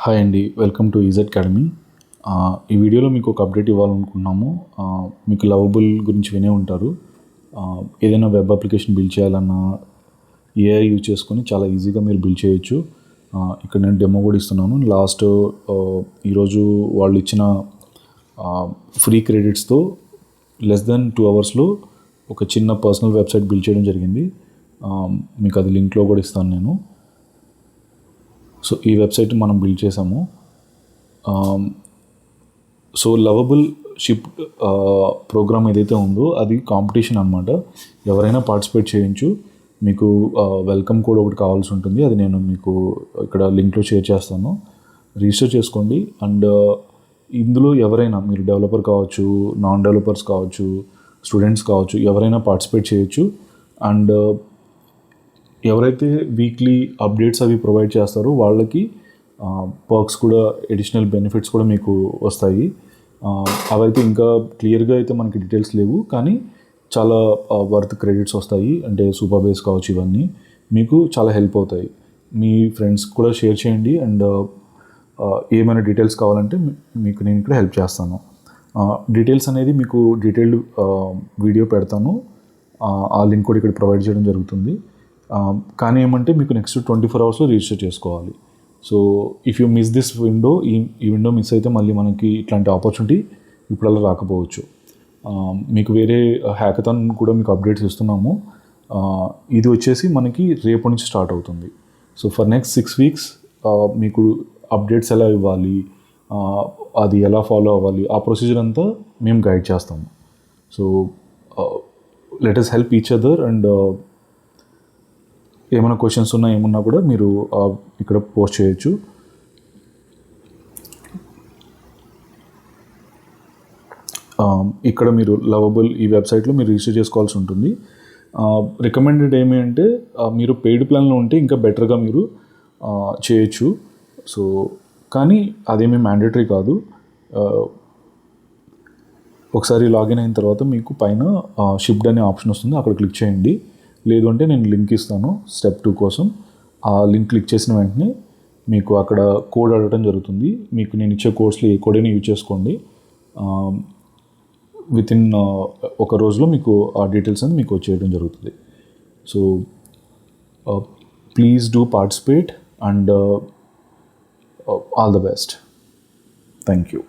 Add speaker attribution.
Speaker 1: Hi అండి, welcome to is academy. ఈ వీడియోలో మీకు ఒక అప్డేట్ ఇవ్వాలనుకున్నాము. మీకు లవబుల్ గురించి వినే ఉంటారు. ఏదైనా వెబ్ అప్లికేషన్ బిల్డ్ చేయాలన్నా ఏఐ యూజ్ చేసుకొని చాలా ఈజీగా మీరు బిల్డ్ చేయొచ్చు. ఇక్కడ నేను డెమో కూడా ఇస్తున్నాను. ఈరోజు వాళ్ళు ఇచ్చిన ఫ్రీ క్రెడిట్స్తో లెస్ దెన్ 2 అవర్స్లో ఒక చిన్న పర్సనల్ వెబ్సైట్ బిల్డ్ చేయడం జరిగింది. మీకు అది లింక్లో కూడా ఇస్తాను నేను. సో ఈ వెబ్సైట్ మనం బిల్డ్ చేసాము. సో లవబుల్ షిప్ ప్రోగ్రామ్ ఏదైతే ఉందో అది కాంపిటీషన్ అనమాట. ఎవరైనా పార్టిసిపేట్ చేయొచ్చు. మీకు వెల్కమ్ కోడ్ ఒకటి కావాల్సి ఉంటుంది. అది నేను మీకు ఇక్కడ లింక్లో షేర్ చేస్తాను. రిజిస్టర్ చేసుకోండి. అండ్ ఇందులో ఎవరైనా, మీరు డెవలపర్ కావచ్చు, నాన్ డెవలపర్స్ కావచ్చు, స్టూడెంట్స్ కావచ్చు, ఎవరైనా పార్టిసిపేట్ చేయొచ్చు. అండ్ ఎవరైతే వీక్లీ అప్డేట్స్ అవి ప్రొవైడ్ చేస్తారో వాళ్ళకి పర్క్స్ కూడా, అడిషనల్ బెనిఫిట్స్ కూడా మీకు వస్తాయి. అవైతే ఇంకా క్లియర్గా అయితే మనకి డీటెయిల్స్ లేవు, కానీ చాలా వర్త్ క్రెడిట్స్ వస్తాయి. అంటే సూపర్ బేస్ కావచ్చు, ఇవన్నీ మీకు చాలా హెల్ప్ అవుతాయి. మీ ఫ్రెండ్స్ కూడా షేర్ చేయండి. అండ్ ఏమైనా డీటెయిల్స్ కావాలంటే మీకు నేను ఇక్కడ హెల్ప్ చేస్తాను. డీటెయిల్స్ అనేది మీకు డీటెయిల్డ్ వీడియో పెడతాను. ఆ లింక్ కూడా ఇక్కడ ప్రొవైడ్ చేయడం జరుగుతుంది. కానీ ఏమంటే మీకు నెక్స్ట్ 24 అవర్స్లో రిజిస్టర్ చేసుకోవాలి. So if you miss this window, ఈ విండో మిస్ అయితే మళ్ళీ మనకి ఇట్లాంటి ఆపర్చునిటీ ఇప్పుడల్లా రాకపోవచ్చు. మీకు వేరే హ్యాకథాన్ కూడా మీకు అప్డేట్స్ ఇస్తున్నాము. ఇది వచ్చేసి మనకి రేపు నుంచి స్టార్ట్ అవుతుంది. సో ఫర్ నెక్స్ట్ 6 వీక్స్ మీకు అప్డేట్స్ ఎలా ఇవ్వాలి, అది ఎలా ఫాలో అవ్వాలి, ఆ ప్రొసీజర్ అంతా మేము గైడ్ చేస్తాము. So let us help each other. And ఏమైనా క్వశ్చన్స్ ఏమున్నా కూడా మీరు ఇక్కడ పోస్ట్ చేయొచ్చు. ఇక్కడ మీరు లవబుల్ ఈ వెబ్సైట్లో మీరు రిజిస్టర్ చేసుకోవాల్సి ఉంటుంది. రికమెండెడ్ ఏమి అంటే మీరు పెయిడ్ ప్లాన్లో ఉంటే ఇంకా బెటర్గా మీరు చేయొచ్చు. సో కానీ అదేమీ మ్యాండేటరీ కాదు. ఒకసారి లాగిన్ అయిన తర్వాత మీకు పైన షిప్డ్ అనే ఆప్షన్ వస్తుంది, అక్కడ క్లిక్ చేయండి. లేదు అంటే నేను లింక్ ఇస్తాను స్టెప్ 2 కోసం. ఆ లింక్ క్లిక్ చేసిన వెంటనే మీకు అక్కడ కోడ్ అడగడం జరుగుతుంది. మీకు నేను ఇచ్చే కోడ్స్లో ఏ కోడైనా యూజ్ చేసుకోండి. వితిన్ ఒక రోజులో మీకు ఆ డీటెయిల్స్ అనేది మీకు వచ్చేయడం జరుగుతుంది. So please do participate and all the best. Thank you.